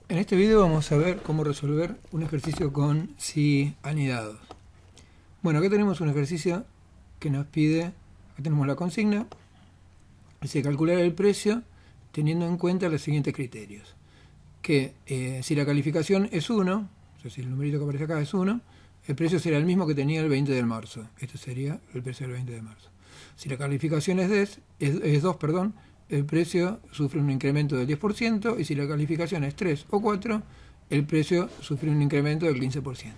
En este video vamos a ver cómo resolver un ejercicio con si anidados. Bueno, aquí tenemos un ejercicio que nos pide, aquí tenemos la consigna, dice calcular el precio teniendo en cuenta los siguientes criterios. Que si la calificación es 1, o sea, si el numerito que aparece acá es 1, el precio será el mismo que tenía el 20 de marzo. Este sería el precio del 20 de marzo. Si la calificación es 2, el precio sufre un incremento del 10%, y si la calificación es 3 o 4, el precio sufre un incremento del 15%.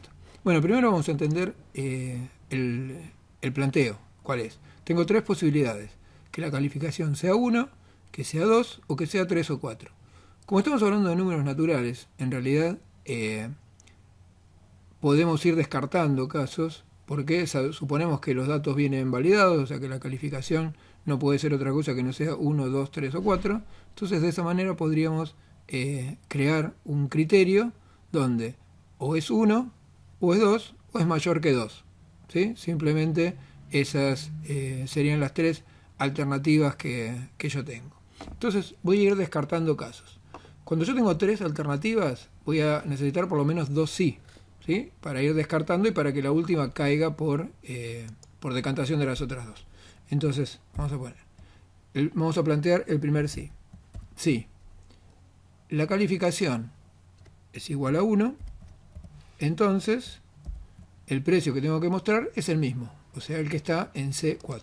Bueno, primero vamos a entender el planteo. ¿Cuál es? Tengo tres posibilidades. Que la calificación sea 1, que sea 2 o que sea 3 o 4. Como estamos hablando de números naturales, en realidad podemos ir descartando casos porque suponemos que los datos vienen validados, o sea que la calificación no puede ser otra cosa que no sea 1, 2, 3 o 4. Entonces de esa manera podríamos crear un criterio donde o es 1, o es 2, o es mayor que 2. ¿Sí? Simplemente esas serían las tres alternativas que yo tengo. Entonces voy a ir descartando casos. Cuando yo tengo tres alternativas, voy a necesitar por lo menos dos sí, ¿sí? Para ir descartando y para que la última caiga por decantación de las otras dos. Entonces, vamos a plantear el primer sí. Sí, la calificación es igual a 1, entonces el precio que tengo que mostrar es el mismo, o sea, el que está en C4.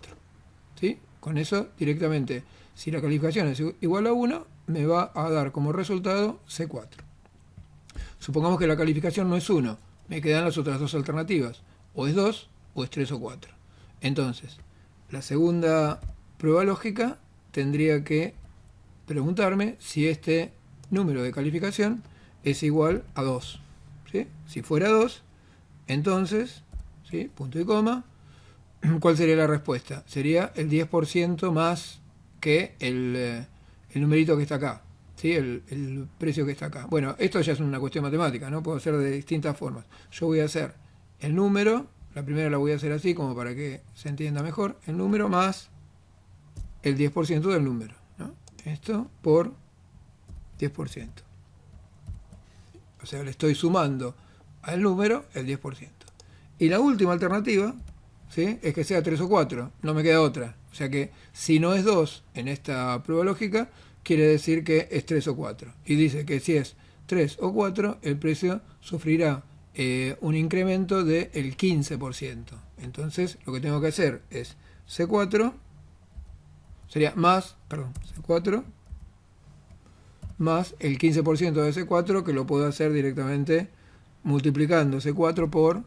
¿Sí? Con eso directamente, si la calificación es igual a 1, me va a dar como resultado C4. Supongamos que la calificación no es 1, me quedan las otras dos alternativas, o es 2 o es 3 o 4. Entonces, la segunda prueba lógica tendría que preguntarme si este número de calificación es igual a 2. ¿Sí? Si fuera 2, entonces, ¿sí? Punto y coma, ¿cuál sería la respuesta? Sería el 10% más que el numerito que está acá, ¿sí? El precio que está acá. Bueno, esto ya es una cuestión matemática, ¿no? Puedo hacer de distintas formas. Yo voy a hacer el número, la primera la voy a hacer así como para que se entienda mejor, el número más el 10% del número, ¿no? Esto por 10%. O sea, le estoy sumando al número el 10%. Y la última alternativa, ¿sí? Es que sea 3 o 4, no me queda otra. O sea que si no es 2 en esta prueba lógica, quiere decir que es 3 o 4. Y dice que si es 3 o 4, el precio sufrirá un incremento del 15%. Entonces lo que tengo que hacer es C4, sería C4 más el 15% de C4, que lo puedo hacer directamente multiplicando C4 por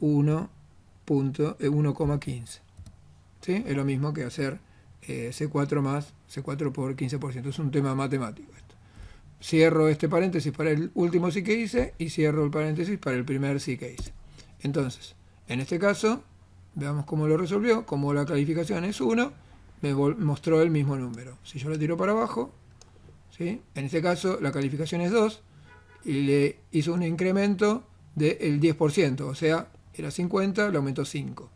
1,15. ¿Sí? Es lo mismo que hacer C4 más C4 por 15%. Es un tema matemático esto. Cierro este paréntesis para el último sí que hice y cierro el paréntesis para el primer sí que hice. Entonces, en este caso, veamos cómo lo resolvió. Como la calificación es 1, me mostró el mismo número. Si yo lo tiro para abajo, ¿sí? En este caso la calificación es 2 y le hizo un incremento del 10%, o sea, era 50, le aumentó 5.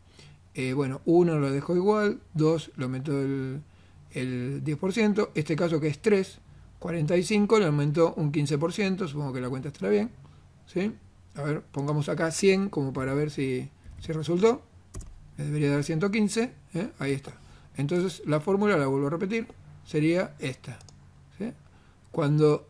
Bueno, 1 lo dejó igual, 2 le aumentó el 10%, este caso que es 3, 45 le aumentó un 15%, supongo que la cuenta estará bien, ¿sí? A ver, pongamos acá 100 como para ver si resultó, me debería dar 115, ahí está. Entonces la fórmula, la vuelvo a repetir, sería esta, ¿sí? Cuando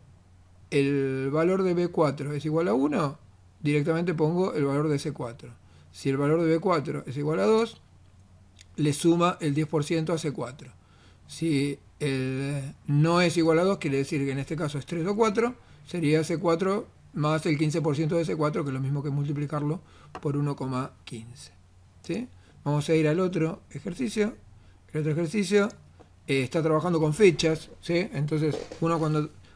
el valor de B4 es igual a 1, directamente pongo el valor de C4. Si el valor de B4 es igual a 2, le suma el 10% a C4. Si no es igual a 2, quiere decir que en este caso es 3 o 4, sería C4 más el 15% de C4, que es lo mismo que multiplicarlo por 1,15. ¿Sí? Vamos a ir al otro ejercicio. El otro ejercicio está trabajando con fechas, ¿sí? Entonces uno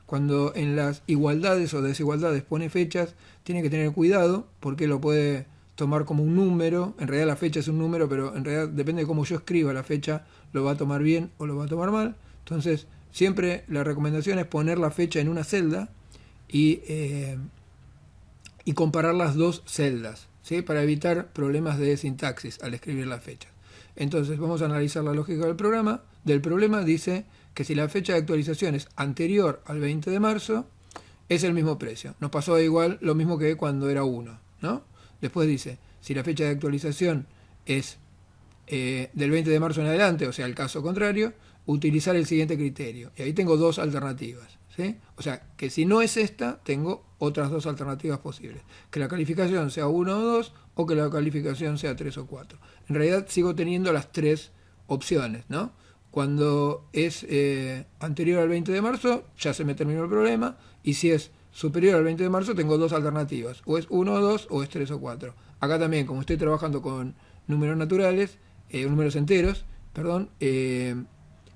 cuando en las igualdades o desigualdades pone fechas, tiene que tener cuidado porque lo puede tomar como un número. En realidad la fecha es un número, pero en realidad depende de cómo yo escriba la fecha, lo va a tomar bien o lo va a tomar mal. Entonces siempre la recomendación es poner la fecha en una celda y comparar las dos celdas, ¿sí? Para evitar problemas de sintaxis al escribir las fechas. Entonces vamos a analizar la lógica del programa. Del problema dice que si la fecha de actualización es anterior al 20 de marzo, es el mismo precio. Nos pasó igual lo mismo que cuando era 1, ¿no? Después dice, si la fecha de actualización es del 20 de marzo en adelante, o sea, el caso contrario, utilizar el siguiente criterio. Y ahí tengo dos alternativas, ¿sí? O sea, que si no es esta, tengo otras dos alternativas posibles. Que la calificación sea 1 o 2, o que la calificación sea 3 o 4. En realidad sigo teniendo las tres opciones, ¿no? Cuando es anterior al 20 de marzo, ya se me terminó el problema. Y si es superior al 20 de marzo, tengo dos alternativas. O es 1 o 2, o es 3 o 4. Acá también, como estoy trabajando con números naturales, números enteros, perdón,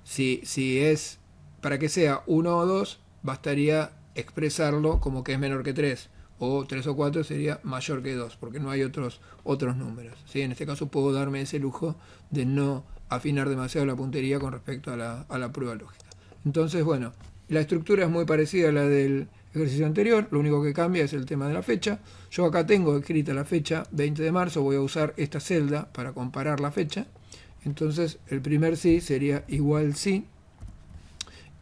si es para que sea 1 o 2, bastaría expresarlo como que es menor que 3, o 3 o 4 sería mayor que 2, porque no hay otros números, ¿sí? En este caso puedo darme ese lujo de no afinar demasiado la puntería con respecto a la prueba lógica. Entonces, bueno, la estructura es muy parecida a la del ejercicio anterior, lo único que cambia es el tema de la fecha. Yo acá tengo escrita la fecha 20 de marzo, voy a usar esta celda para comparar la fecha. Entonces el primer sí sería igual sí.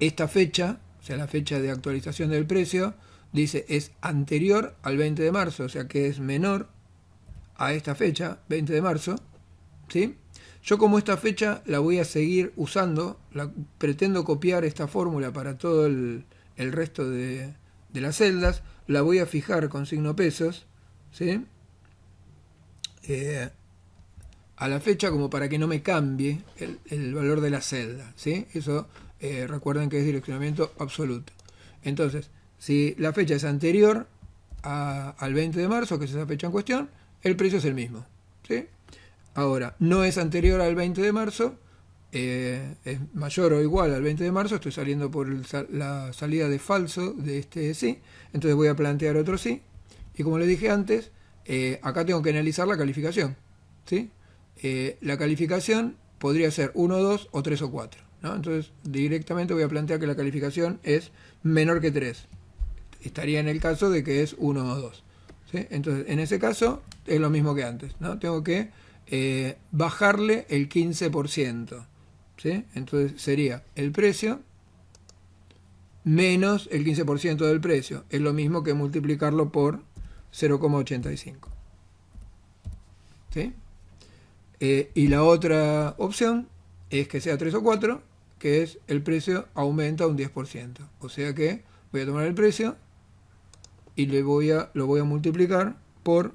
Esta fecha, o sea la fecha de actualización del precio, dice es anterior al 20 de marzo, o sea que es menor a esta fecha, 20 de marzo, ¿sí? Yo como esta fecha la voy a seguir usando, pretendo copiar esta fórmula para todo el resto de las celdas, la voy a fijar con signo pesos, ¿sí? A la fecha como para que no me cambie el valor de la celda, ¿sí? Eso recuerden que es direccionamiento absoluto. Entonces, si la fecha es anterior al 20 de marzo, que es esa fecha en cuestión, el precio es el mismo, ¿sí? Ahora, no es anterior al 20 de marzo, es mayor o igual al 20 de marzo, estoy saliendo por la salida de falso de este sí, entonces voy a plantear otro sí, y como les dije antes, acá tengo que analizar la calificación, ¿sí? La calificación podría ser 1, 2 o 3 o 4, ¿no? Entonces directamente voy a plantear que la calificación es menor que 3. Estaría en el caso de que es 1 o 2, ¿sí? Entonces en ese caso es lo mismo que antes, ¿no? Tengo que bajarle el 15%, ¿sí? Entonces sería el precio menos el 15% del precio. Es lo mismo que multiplicarlo por 0,85, ¿sí? Y la otra opción es que sea 3 o 4, que es el precio aumenta un 10%. O sea que voy a tomar el precio y lo voy a multiplicar por,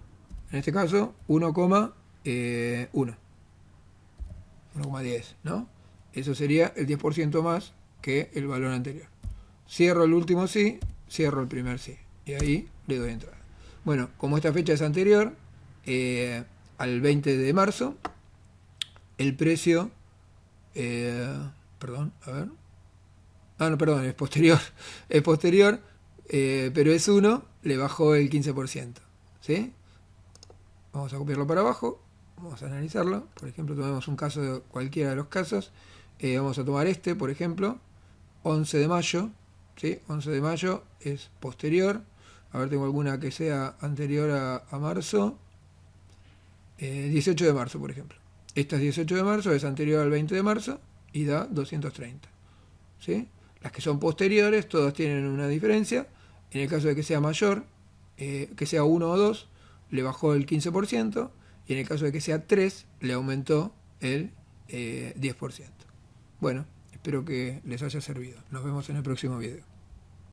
en este caso, 1,10, ¿no? Eso sería el 10% más que el valor anterior. Cierro el último sí, cierro el primer sí. Y ahí le doy entrada. Bueno, como esta fecha es anterior al 20 de marzo, el precio, perdón, a ver. Ah, no, perdón, es posterior. Es posterior, pero es 1, le bajó el 15%. ¿Sí? Vamos a copiarlo para abajo. Vamos a analizarlo. Por ejemplo, tomemos un caso de cualquiera de los casos. Vamos a tomar este, por ejemplo. 11 de mayo. ¿Sí? 11 de mayo es posterior. A ver, tengo alguna que sea anterior a marzo. 18 de marzo, por ejemplo. Esta es 18 de marzo, es anterior al 20 de marzo y da 230. ¿Sí? Las que son posteriores, todas tienen una diferencia. En el caso de que sea mayor, que sea 1 o 2, le bajó el 15%. Y en el caso de que sea 3, le aumentó el 10%. Bueno, espero que les haya servido. Nos vemos en el próximo video.